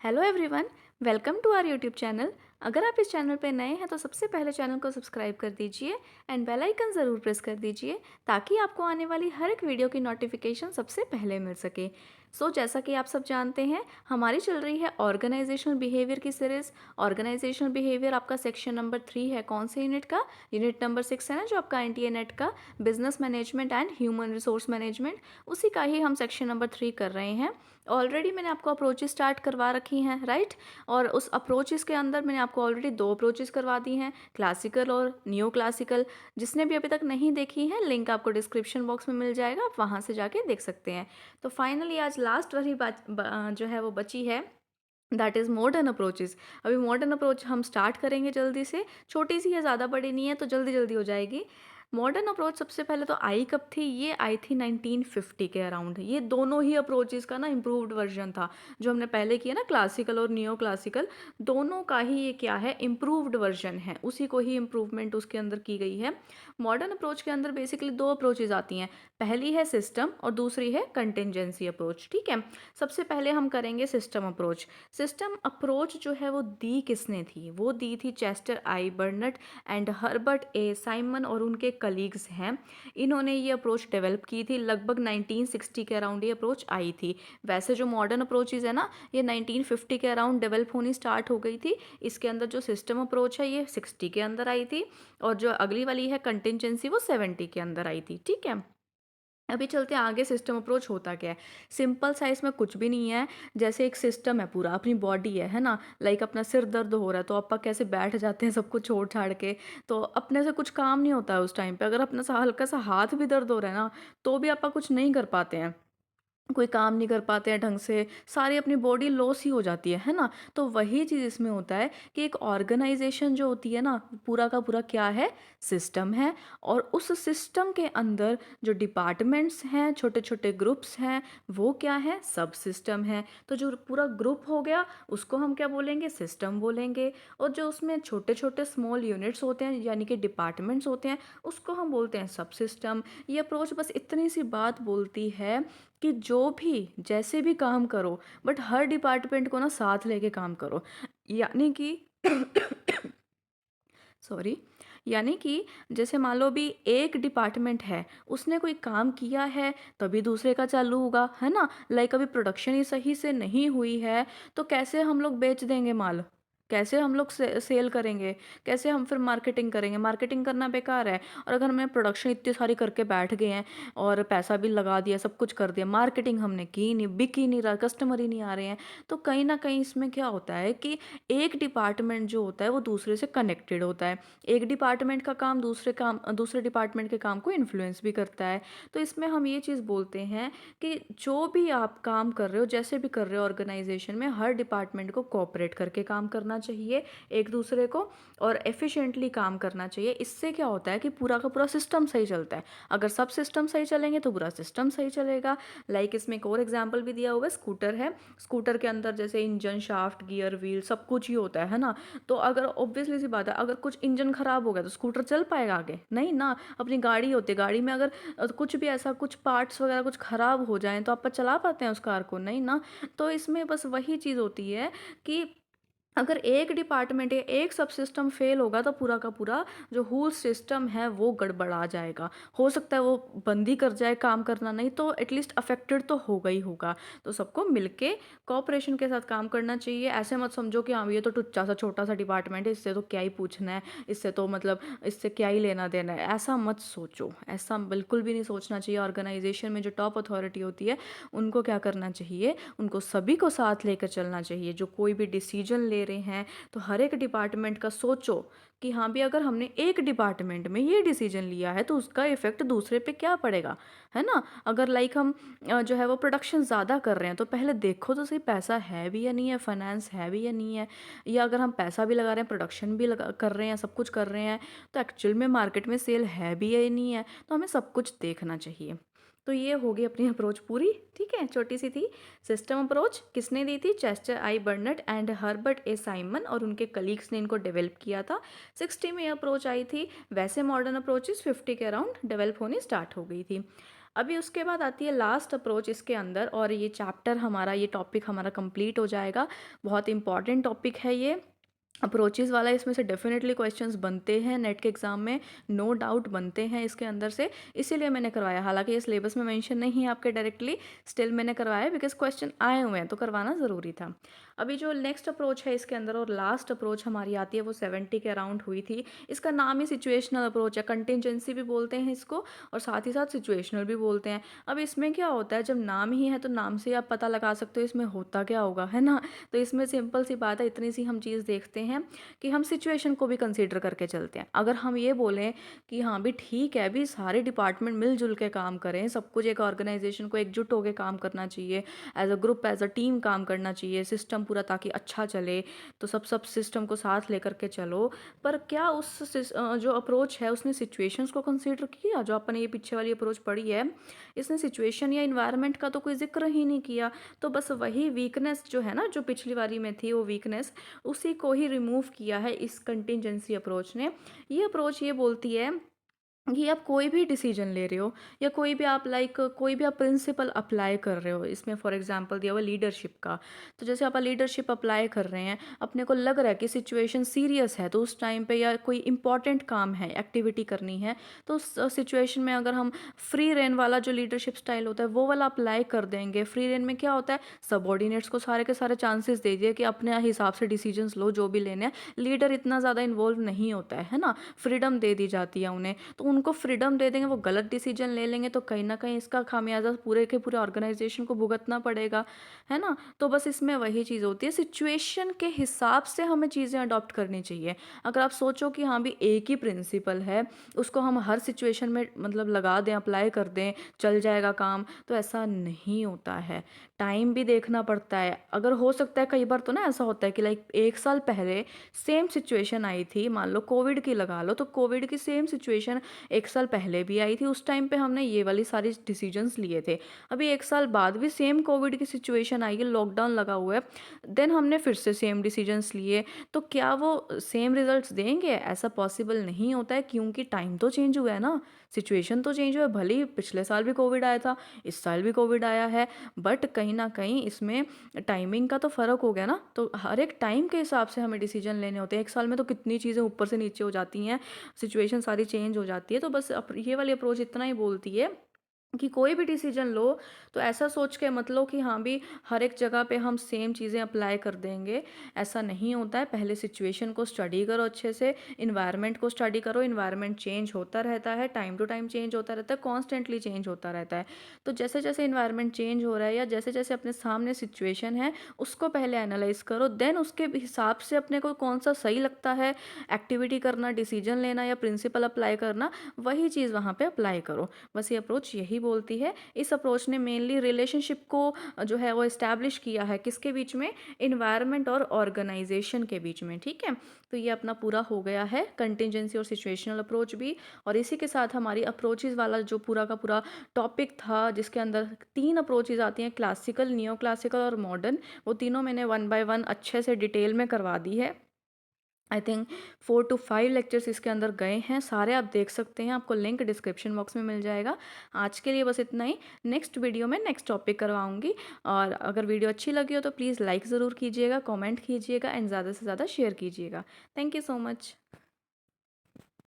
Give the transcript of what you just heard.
Hello everyone, welcome to our YouTube channel. अगर आप इस चैनल पर नए हैं तो सबसे पहले चैनल को सब्सक्राइब कर दीजिए एंड बेल आइकन ज़रूर प्रेस कर दीजिए ताकि आपको आने वाली हर एक वीडियो की नोटिफिकेशन सबसे पहले मिल सके। जैसा कि आप सब जानते हैं, हमारी चल रही है ऑर्गेनाइजेशनल बिहेवियर की सीरीज़। ऑर्गेनाइजेशनल बिहेवियर आपका सेक्शन नंबर 3 है। कौन से यूनिट का? यूनिट नंबर 6 है ना, जो आपका एनटीए नेट का business management and human resource management, उसी का ही हम सेक्शन नंबर 3 कर रहे हैं। ऑलरेडी मैंने आपको अप्रोचेस स्टार्ट करवा रखी हैं, राइट। और उस अप्रोचेस के अंदर मैंने आपको ऑलरेडी 2 अप्रोचेस करवा दी हैं, क्लासिकल और न्यू क्लासिकल। जिसने भी अभी तक नहीं देखी है, लिंक आपको डिस्क्रिप्शन बॉक्स में मिल जाएगा, आप वहाँ से जाके देख सकते हैं। तो फाइनली आज लास्ट वाली बात जो है वो बची है, दैट इज़ मॉडर्न अप्रोचेस। अभी मॉडर्न अप्रोच हम स्टार्ट करेंगे जल्दी से। छोटी सी है, ज़्यादा बड़ी नहीं है, तो जल्दी जल्दी हो जाएगी। मॉडर्न अप्रोच सबसे पहले तो आई कब थी? ये आई थी 1950 के अराउंड। ये दोनों ही अप्रोचेस का ना इम्प्रूव्ड वर्जन था। जो हमने पहले किया ना, क्लासिकल और नियो क्लासिकल, दोनों का ही ये क्या है, इम्प्रूव्ड वर्जन है। उसी को ही इम्प्रूवमेंट उसके अंदर की गई है। मॉडर्न अप्रोच के अंदर बेसिकली 2 अप्रोचेज आती हैं। पहली है सिस्टम और दूसरी है कंटिजेंसी अप्रोच, ठीक है। सबसे पहले हम करेंगे सिस्टम अप्रोच। सिस्टम अप्रोच जो है वो दी किसने थी? वो दी थी Chester I burnt and Herbert A Simon और उनके कलीग्स हैं। इन्होंने ये अप्रोच डेवलप की थी। लगभग 1960 के अराउंड ये अप्रोच आई थी। वैसे जो मॉडर्न अप्रोचेज है ना, ये 1950 के अराउंड डेवलप होनी स्टार्ट हो गई थी। इसके अंदर जो सिस्टम अप्रोच है ये 60 के अंदर आई थी, और जो अगली वाली है कंटिजेंसी, वो 70 के अंदर आई थी, ठीक है। अभी चलते हैं आगे। सिस्टम अप्रोच होता क्या है? सिंपल सा इसमें कुछ भी नहीं है। जैसे एक सिस्टम है, पूरा अपनी बॉडी है ना। लाइक अपना सिर दर्द हो रहा है तो आप कैसे बैठ जाते हैं सब कुछ छोड़ छाड़ के, तो अपने से कुछ काम नहीं होता है उस टाइम पे। अगर अपना सा हल्का सा हाथ भी दर्द हो रहा है ना, तो भी आप कुछ नहीं कर पाते हैं, कोई काम नहीं कर पाते हैं ढंग से, सारी अपनी बॉडी लॉस ही हो जाती है ना। तो वही चीज़ इसमें होता है कि एक ऑर्गेनाइजेशन जो होती है ना, पूरा का पूरा क्या है, सिस्टम है। और उस सिस्टम के अंदर जो डिपार्टमेंट्स हैं, छोटे छोटे ग्रुप्स हैं, वो क्या है, सब सिस्टम है। तो जो पूरा ग्रुप हो गया उसको हम क्या बोलेंगे, सिस्टम बोलेंगे। और जो उसमें छोटे छोटे स्मॉल यूनिट्स होते हैं, यानी कि डिपार्टमेंट्स होते हैं, उसको हम बोलते हैं सब सिस्टम। ये अप्रोच बस इतनी सी बात बोलती है कि जो भी जैसे भी काम करो, बट हर डिपार्टमेंट को ना साथ लेके काम करो। यानी कि सॉरी, यानी कि जैसे मान लो भी एक डिपार्टमेंट है, उसने कोई काम किया है तभी दूसरे का चालू होगा, है ना। लाइक अभी प्रोडक्शन ही सही से नहीं हुई है, तो कैसे हम लोग बेच देंगे माल, कैसे हम लोग सेल करेंगे, कैसे हम फिर मार्केटिंग करेंगे? मार्केटिंग करना बेकार है। और अगर हमने प्रोडक्शन इतनी सारी करके बैठ गए हैं और पैसा भी लगा दिया, सब कुछ कर दिया, मार्केटिंग हमने की नहीं, बिक ही नहीं रहा, कस्टमर ही नहीं आ रहे हैं, तो कहीं ना कहीं इसमें क्या होता है कि एक डिपार्टमेंट जो होता है वो दूसरे से कनेक्टेड होता है। एक डिपार्टमेंट का काम दूसरे डिपार्टमेंट के काम को इन्फ्लुएंस भी करता है। तो इसमें हम ये चीज़ बोलते हैं कि जो भी आप काम कर रहे हो, जैसे भी कर रहे हो ऑर्गेनाइजेशन में, हर डिपार्टमेंट को कोऑपरेट करके काम करना चाहिए एक दूसरे को, और एफिशिएंटली काम करना चाहिए। इससे क्या होता है कि पूरा का पूरा सिस्टम सही चलता है। अगर सब सिस्टम सही चलेंगे तो पूरा सिस्टम सही चलेगा। लाइक इसमें एक और एग्जांपल भी दिया हुआ है, स्कूटर है। स्कूटर के अंदर जैसे इंजन, शाफ्ट, गियर, व्हील, सब कुछ ही होता है ना। तो अगर ऑब्वियसली सी बात है, अगर कुछ इंजन खराब हो गया तो स्कूटर चल पाएगा आगे? नहीं ना। अपनी गाड़ी होती है, गाड़ी में अगर कुछ भी ऐसा, कुछ पार्ट्स वगैरह कुछ खराब हो जाएं, तो आप चला पाते हैं उस कार को? नहीं ना। तो इसमें बस वही चीज़ होती है कि अगर एक डिपार्टमेंट या एक सब सिस्टम फेल होगा तो पूरा का पूरा जो होल सिस्टम है वो गड़बड़ा जाएगा। हो सकता है वो बंद ही कर जाए काम करना, नहीं तो एटलीस्ट अफेक्टेड तो होगा ही होगा। तो सबको मिलके कोऑपरेशन के साथ काम करना चाहिए। ऐसे मत समझो कि हाँ ये तो टुच्चा सा छोटा सा डिपार्टमेंट है, इससे तो क्या ही पूछना है, इससे तो मतलब इससे क्या ही लेना देना है। ऐसा मत सोचो, ऐसा बिल्कुल भी नहीं सोचना चाहिए। ऑर्गेनाइजेशन में जो टॉप अथॉरिटी होती है, उनको क्या करना चाहिए, उनको सभी को साथ लेकर चलना चाहिए। जो कोई भी डिसीजन ले रहे हैं तो हर एक डिपार्टमेंट का सोचो कि हाँ भी, अगर हमने एक डिपार्टमेंट में ये डिसीजन लिया है तो उसका इफेक्ट दूसरे पे क्या पड़ेगा, है ना। अगर लाइक हम जो है वो प्रोडक्शन ज़्यादा कर रहे हैं, तो पहले देखो तो सही पैसा है भी या नहीं है, फाइनेंस है भी या नहीं है। या अगर हम पैसा भी लगा रहे हैं, प्रोडक्शन भी कर रहे हैं, सब कुछ कर रहे हैं, तो एक्चुअल में मार्केट में सेल है भी या नहीं है। तो हमें सब कुछ देखना चाहिए। तो ये होगी अपनी अप्रोच पूरी, ठीक है, छोटी सी थी। सिस्टम अप्रोच किसने दी थी? Chester I burnt and Herbert A Simon और उनके कलीग्स ने इनको डेवलप किया था। 60 में अप्रोच आई थी। वैसे मॉडर्न अप्रोचेस 50 के अराउंड डेवलप होनी स्टार्ट हो गई थी। अभी उसके बाद आती है लास्ट अप्रोच इसके अंदर, और ये चैप्टर हमारा, ये टॉपिक हमारा कंप्लीट हो जाएगा। बहुत इंपॉर्टेंट टॉपिक है ये अप्रोचेज़ वाला। इसमें से डेफिनेटली क्वेश्चंस बनते हैं नेट के एग्ज़ाम में, नो डाउट बनते हैं इसके अंदर से, इसीलिए मैंने करवाया। हालांकि ये सिलेबस में मेंशन नहीं है आपके डायरेक्टली, स्टिल मैंने करवाया बिकॉज क्वेश्चन आए हुए हैं तो करवाना ज़रूरी था। अभी जो नेक्स्ट अप्रोच है इसके अंदर और लास्ट अप्रोच हमारी आती है वो 70 के अराउंड हुई थी। इसका नाम ही सिचुएशनल अप्रोच है, कंटिजेंसी भी बोलते हैं इसको और साथ ही साथ सिचुएशनल भी बोलते हैं। अब इसमें क्या होता है, जब नाम ही है तो नाम से ही आप पता लगा सकते हो इसमें होता क्या होगा, है ना। तो इसमें सिंपल सी बात है, इतनी सी हम चीज़ देखते हैं कि हम सिचुएशन को भी कंसीडर करके चलते हैं। अगर हम ये बोलें कि हाँ भी ठीक है, अभी सारे डिपार्टमेंट मिलजुल के काम करें, सब कुछ एक ऑर्गेनाइजेशन को एकजुट होकर काम करना चाहिए, as a group as a team काम करना चाहिए, सिस्टम पूरा ताकि अच्छा चले, तो सब सिस्टम को साथ लेकर के चलो। पर क्या जो अप्रोच है उसने सिचुएशंस को कंसीडर किया? जो अपन ये पीछे वाली अप्रोच पढ़ी है, इसने सिचुएशन या इन्वायरमेंट का तो कोई जिक्र ही नहीं किया। तो बस वही वीकनेस जो है ना, जो पिछली वाली में थी वो वीकनेस, उसी को ही रिमूव किया है इस कंटिजेंसी अप्रोच ने। ये अप्रोच ये बोलती है कि आप कोई भी डिसीजन ले रहे हो या कोई भी आप कोई भी आप प्रिंसिपल अप्लाई कर रहे हो, इसमें फॉर एग्जांपल दिया हुआ लीडरशिप का। तो जैसे आप लीडरशिप अप्लाई कर रहे हैं, अपने को लग रहा है कि सिचुएशन सीरियस है, तो उस टाइम पे या कोई इंपॉर्टेंट काम है, एक्टिविटी करनी है, तो उस सिचुएशन में अगर हम फ्री रेन वाला जो लीडरशिप स्टाइल होता है वो वाला अप्लाई कर देंगे। फ्री रेन में क्या होता है, सबॉर्डिनेट्स को सारे के सारे चांसेस दे दिए कि अपने हिसाब से डिसीजंस लो जो भी लेने हैं, लीडर इतना ज़्यादा इन्वॉल्व नहीं होता है ना, फ्रीडम दे दी जाती है उन्हें। तो उनको फ्रीडम दे देंगे, वो गलत डिसीजन ले लेंगे तो कहीं ना कहीं इसका खामियाजा पूरे के पूरे ऑर्गेनाइजेशन को भुगतना पड़ेगा, है ना। तो बस इसमें वही चीज़ होती है, सिचुएशन के हिसाब से हमें चीज़ें अडॉप्ट करनी चाहिए। अगर आप सोचो कि हाँ भी एक ही प्रिंसिपल है, उसको हम हर सिचुएशन में मतलब लगा दें, अप्लाई कर दें, चल जाएगा काम, तो ऐसा नहीं होता है। टाइम भी देखना पड़ता है। अगर हो सकता है कई बार तो ना ऐसा होता है कि लाइक 1 साल पहले सेम सिचुएशन आई थी, मान लो कोविड की लगा लो, तो कोविड की सेम सिचुएशन 1 साल पहले भी आई थी, उस टाइम पे हमने ये वाली सारी डिसीजंस लिए थे। अभी 1 साल बाद भी सेम कोविड की सिचुएशन आई है, लॉकडाउन लगा हुआ है, देन हमने फिर से सेम डिसीजंस लिए, तो क्या वो सेम रिजल्ट्स देंगे? ऐसा पॉसिबल नहीं होता है, क्योंकि टाइम तो चेंज हुआ है ना, सिचुएशन तो चेंज हुआ है। भले ही पिछले साल भी कोविड आया था, इस साल भी कोविड आया है, बट कहीं ना कहीं इसमें टाइमिंग का तो फ़र्क हो गया ना। तो हर एक टाइम के हिसाब से हमें डिसीजन लेने होते हैं। 1 साल में तो कितनी चीज़ें ऊपर से नीचे हो जाती हैं, सिचुएशन सारी चेंज हो जाती है। तो बस ये वाली अप्रोच इतना ही बोलती है कि कोई भी डिसीजन लो तो ऐसा सोच के मत लो कि हाँ भी हर एक जगह पे हम सेम चीज़ें अप्लाई कर देंगे। ऐसा नहीं होता है। पहले सिचुएशन को स्टडी करो अच्छे से, इन्वायरमेंट को स्टडी करो। इन्वायरमेंट चेंज होता रहता है, टाइम टू टाइम चेंज होता रहता है, कॉन्स्टेंटली चेंज होता रहता है। तो जैसे जैसे इन्वायरमेंट चेंज हो रहा है या जैसे जैसे अपने सामने सिचुएशन है, उसको पहले एनालाइज करो, देन उसके हिसाब से अपने को कौन सा सही लगता है एक्टिविटी करना, डिसीजन लेना या प्रिंसिपल अप्लाई करना, वही चीज़ वहाँ पे अप्लाई करो। बस ये अप्रोच यही बोलती है। इस अप्रोच ने मेनली रिलेशनशिप को जो है वो इस्टेब्लिश किया है, किसके बीच में, इन्वायरमेंट और ऑर्गेनाइजेशन के बीच में। ठीक है, तो ये अपना पूरा हो गया है कंटिजेंसी और सिचुएशनल अप्रोच भी। और इसी के साथ हमारी अप्रोचेज़ वाला जो पूरा का पूरा टॉपिक था, जिसके अंदर 3 अप्रोचेज़ आती हैं, क्लासिकल, नियो क्लासिकल और मॉडर्न, वो तीनों मैंने वन बाय वन अच्छे से डिटेल में करवा दी है। आई थिंक 4 to 5 लेक्चर्स इसके अंदर गए हैं, सारे आप देख सकते हैं, आपको लिंक डिस्क्रिप्शन बॉक्स में मिल जाएगा। आज के लिए बस इतना ही। नेक्स्ट वीडियो में नेक्स्ट टॉपिक करवाऊंगी। और अगर वीडियो अच्छी लगी हो तो प्लीज़ लाइक ज़रूर कीजिएगा, कमेंट कीजिएगा एंड ज़्यादा से ज़्यादा शेयर कीजिएगा। Thank you so much.